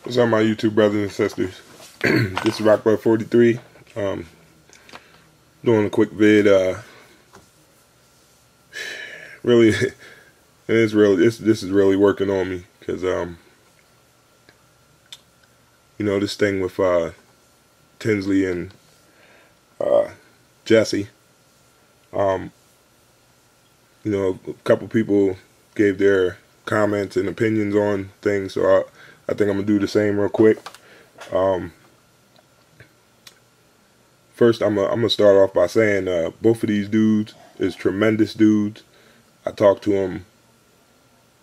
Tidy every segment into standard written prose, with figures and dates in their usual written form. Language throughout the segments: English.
What's up, my YouTube brothers and sisters? This is Rockbud43. Doing a quick vid. Really, it is really this is really working on me because this thing with Tinsley and Jesse. A couple people gave their comments and opinions on things, so I think I'm gonna do the same real quick. First, I'm gonna start off by saying both of these dudes is tremendous dudes. I talked to them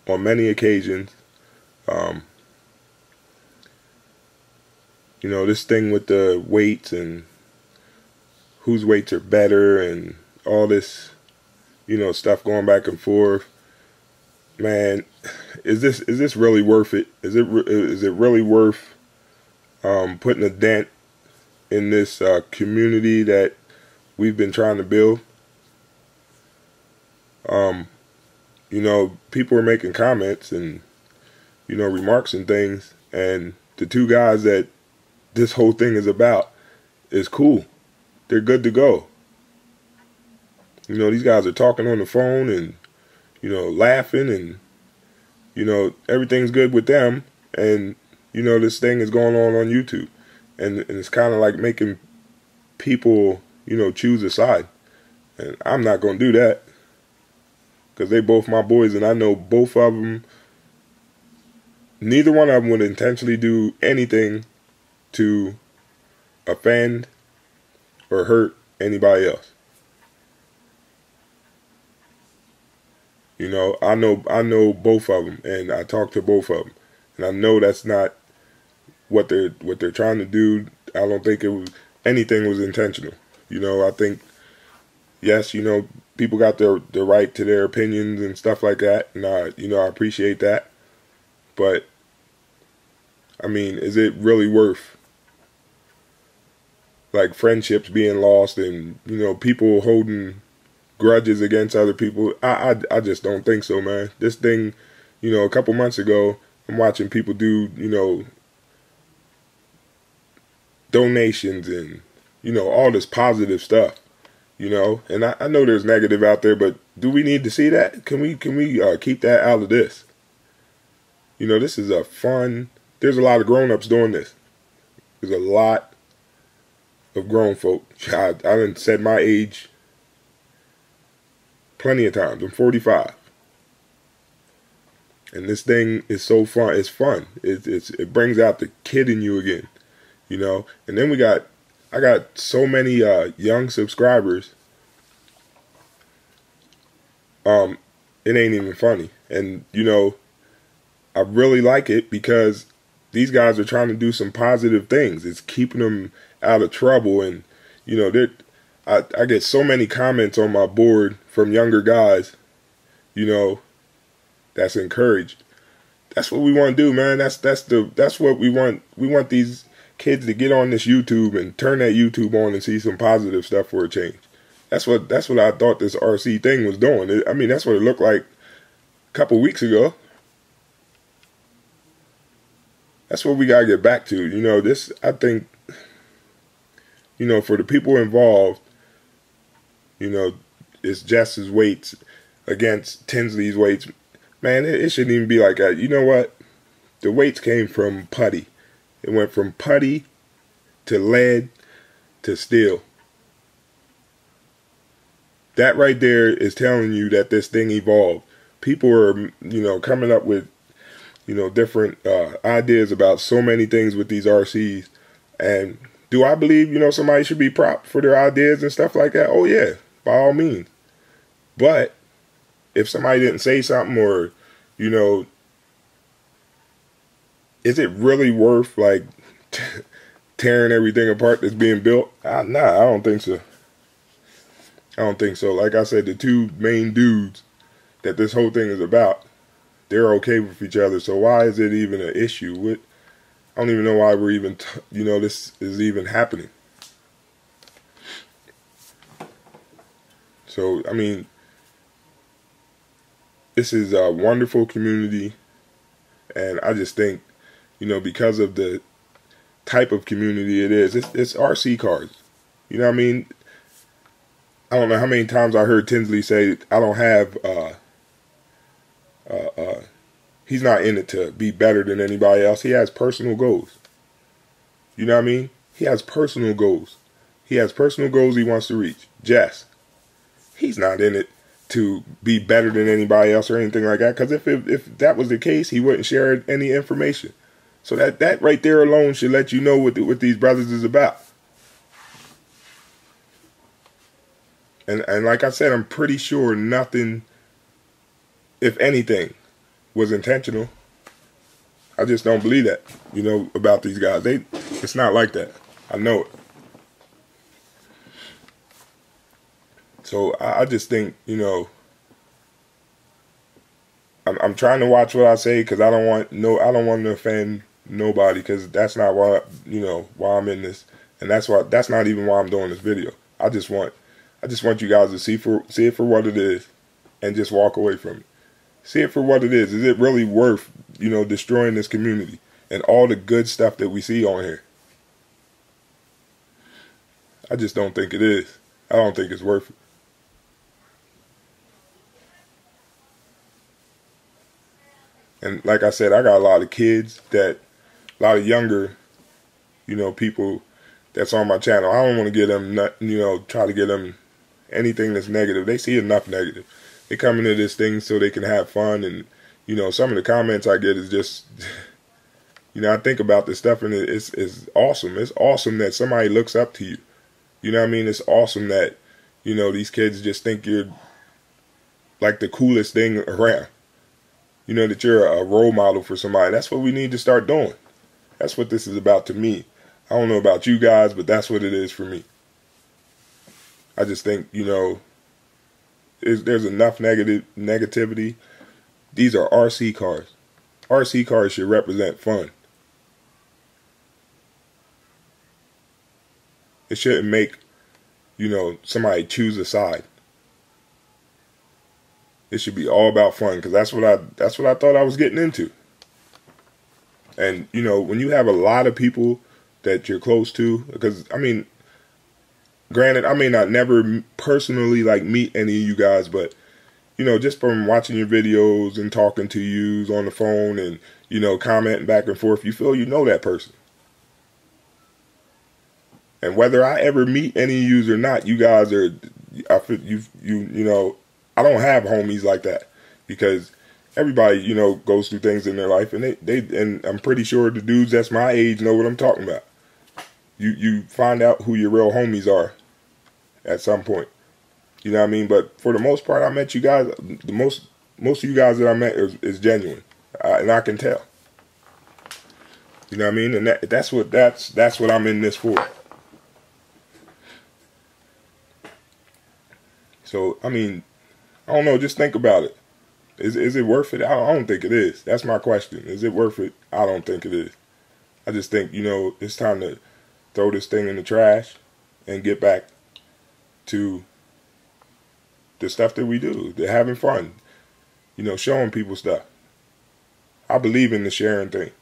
on many occasions. This thing with the weights and whose weights are better and all this, stuff going back and forth. Man, is this really worth it? Is it really worth putting a dent in this community that we've been trying to build? People are making comments and remarks and things, and the two guys that this whole thing is about is cool. They're good to go. These guys are talking on the phone and laughing, and everything's good with them, and this thing is going on YouTube, and it's kind of like making people choose a side, and I'm not gonna do that because they both my boys, and I know both of them. Neither one of them would intentionally do anything to offend or hurt anybody else. I know both of them, and I talked to both of them, and I know that's not what they're trying to do. I don't think anything was intentional. I think, yes, people got the right to their opinions and stuff like that, and I appreciate that. But I mean, is it really worth like friendships being lost and people holding grudges against other people? I just don't think so, man. This thing, a couple months ago, I'm watching people do donations and all this positive stuff, and I know there's negative out there, but do we need to see that? Can we keep that out of this? This is a fun. There's a lot of grown-ups doing this. There's a lot of grown folk. I done said my age plenty of times. I'm 45, and this thing is so fun. It's fun. It brings out the kid in you again, And then I got so many young subscribers. It ain't even funny, and I really like it because these guys are trying to do some positive things. It's keeping them out of trouble, and I get so many comments on my board from younger guys, that's encouraged. That's what we want to do, man. That's what we want. We want these kids to get on this YouTube and turn that YouTube on and see some positive stuff for a change. That's what I thought this RC thing was doing. I mean, that's what it looked like a couple weeks ago. That's what we gotta get back to. This, I think, for the people involved, it's Jess's weights against Tinsley's weights. Man, it shouldn't even be like that. You know what? The weights came from putty. It went from putty to lead to steel. That right there is telling you that this thing evolved. People are, coming up with, different ideas about so many things with these RCs. And do I believe, somebody should be propped for their ideas and stuff like that? Oh, yeah, by all means. But if somebody didn't say something, or, is it really worth, like, tearing everything apart that's being built? Nah, I don't think so. I don't think so. Like I said, the two main dudes that this whole thing is about, they're okay with each other. So why is it even an issue? I don't even know why we're even, this is even happening. So, I mean, this is a wonderful community, and I just think you know, because of the type of community it is. It's RC cars. You know what I mean? I don't know how many times I heard Tinsley say, I don't have, he's not in it to be better than anybody else. He has personal goals. You know what I mean? He has personal goals. He has personal goals he wants to reach. Jess, he's not in it to be better than anybody else or anything like that. Because if that was the case, he wouldn't share any information. So that right there alone should let you know what these brothers is about. And like I said, I'm pretty sure nothing, if anything, was intentional. I just don't believe that, you know, about these guys. It's not like that. I know it. So I just think, you know, I'm trying to watch what I say because I don't want to offend nobody, because that's not why, you know, why I'm in this, and that's not even why I'm doing this video. I just want you guys to see it for what it is, and just walk away from it. See it for what it is. Is it really worth, you know, destroying this community and all the good stuff that we see on here? I just don't think it is. I don't think it's worth it. And like I said, I got a lot of kids, a lot of younger, you know, people that's on my channel. I don't want to get them, you know, try to get them anything that's negative. They see enough negative. They come into this thing so they can have fun, and you know, some of the comments I get is just, you know, I think about this stuff and it's awesome. It's awesome that somebody looks up to you. You know what I mean? It's awesome that, you know, these kids just think you're like the coolest thing around. You know, that you're a role model for somebody. That's what we need to start doing. That's what this is about to me. I don't know about you guys, but that's what it is for me. I just think, you know, there's enough negativity. These are RC cars. RC cars should represent fun. It shouldn't make, you know, somebody choose a side. It should be all about fun, because that's what I thought I was getting into. And you know, when you have a lot of people that you're close to, because I mean, granted, I may not never personally like meet any of you guys, but you know, just from watching your videos and talking to you on the phone and, you know, commenting back and forth, you feel you know that person. And whether I ever meet any of you or not, you guys are, I feel you know, I don't have homies like that, because everybody, you know, goes through things in their life, and and I'm pretty sure the dudes that's my age know what I'm talking about. You find out who your real homies are at some point. You know what I mean? But for the most part, I met you guys. The most of you guys that I met is genuine, and I can tell. You know what I mean? And that's what I'm in this for. So I mean, I don't know. Just think about it. Is it worth it? I don't think it is. That's my question. Is it worth it? I don't think it is. I just think, you know, it's time to throw this thing in the trash and get back to the stuff that we do. To having fun. You know, showing people stuff. I believe in the sharing thing.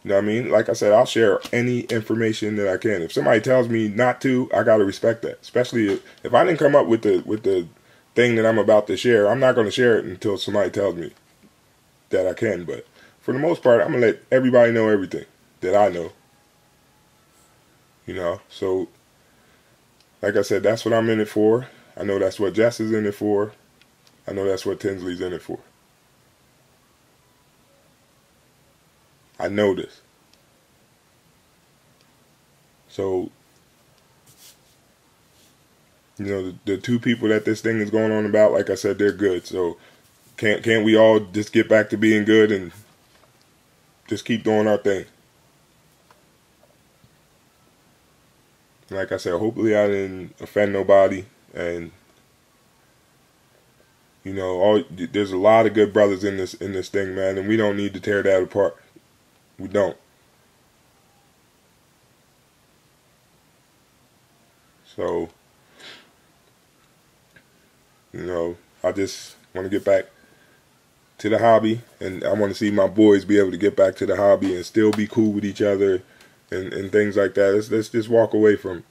You know what I mean? Like I said, I'll share any information that I can. If somebody tells me not to, I gotta respect that. Especially if I didn't come up with the thing that I'm about to share, I'm not going to share it until somebody tells me that I can. But for the most part, I'm going to let everybody know everything that I know. You know, so like I said, that's what I'm in it for. I know that's what Jess is in it for. I know that's what Tinsley's in it for. I know this. So, you know, the two people that this thing is going on about, like I said, they're good. So can't we all just get back to being good and just keep doing our thing? Like I said, hopefully I didn't offend nobody, and you know, there's a lot of good brothers in this thing, man, and we don't need to tear that apart. We don't. So, you know, I just want to get back to the hobby, and I want to see my boys be able to get back to the hobby and still be cool with each other and things like that. Let's just walk away from it.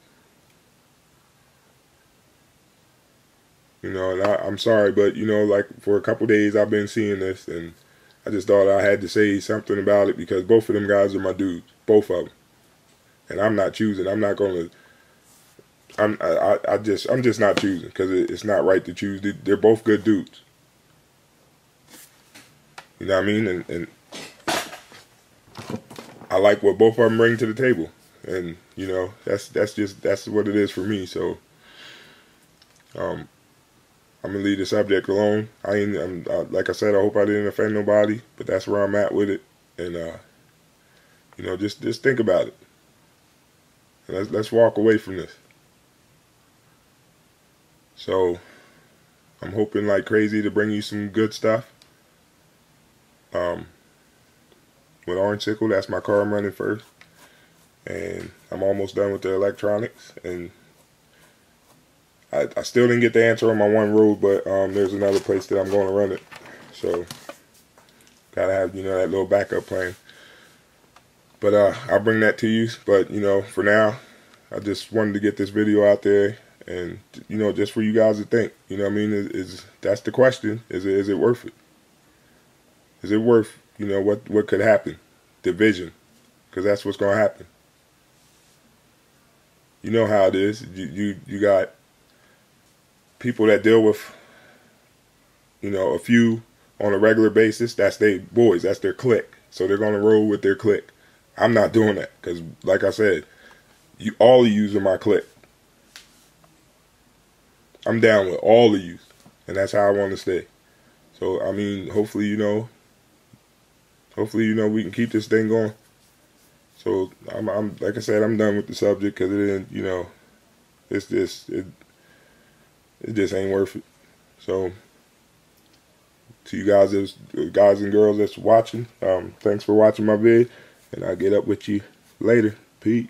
You know, and I'm sorry, but, you know, like, for a couple days I've been seeing this, and I just thought I had to say something about it, because both of them guys are my dudes, both of them. And I'm not choosing. I'm not going to, I'm just not choosing, because it's not right to choose. They're both good dudes. You know what I mean? And I like what both of them bring to the table. And, you know, that's what it is for me. So, I'm gonna leave the subject alone. Like I said, I hope I didn't offend nobody, but that's where I'm at with it. And you know, just think about it. And let's walk away from this. So I'm hoping like crazy to bring you some good stuff. With Orange Sickle, that's my car I'm running first, and I'm almost done with the electronics. And I still didn't get the answer on my one road, but there's another place that I'm going to run it. So gotta have, you know, that little backup plan. But I'll bring that to you. But, you know, for now, I just wanted to get this video out there, and, you know, just for you guys to think. You know what I mean? That's the question. Is it worth it? Is it worth, you know, what could happen? Division. Because that's what's going to happen. You know how it is. You got people that deal with, you know, a few on a regular basis. That's their boys. That's their clique. So they're going to roll with their clique. I'm not doing that, because, like I said, all of you are my clique. I'm down with all of you, and that's how I want to stay. So, I mean, hopefully, you know, we can keep this thing going. So, I'm like I said, I'm done with the subject, because it didn't, you know, it just ain't worth it. So, to you guys and girls that's watching, thanks for watching my vid, and I'll get up with you later. Peace.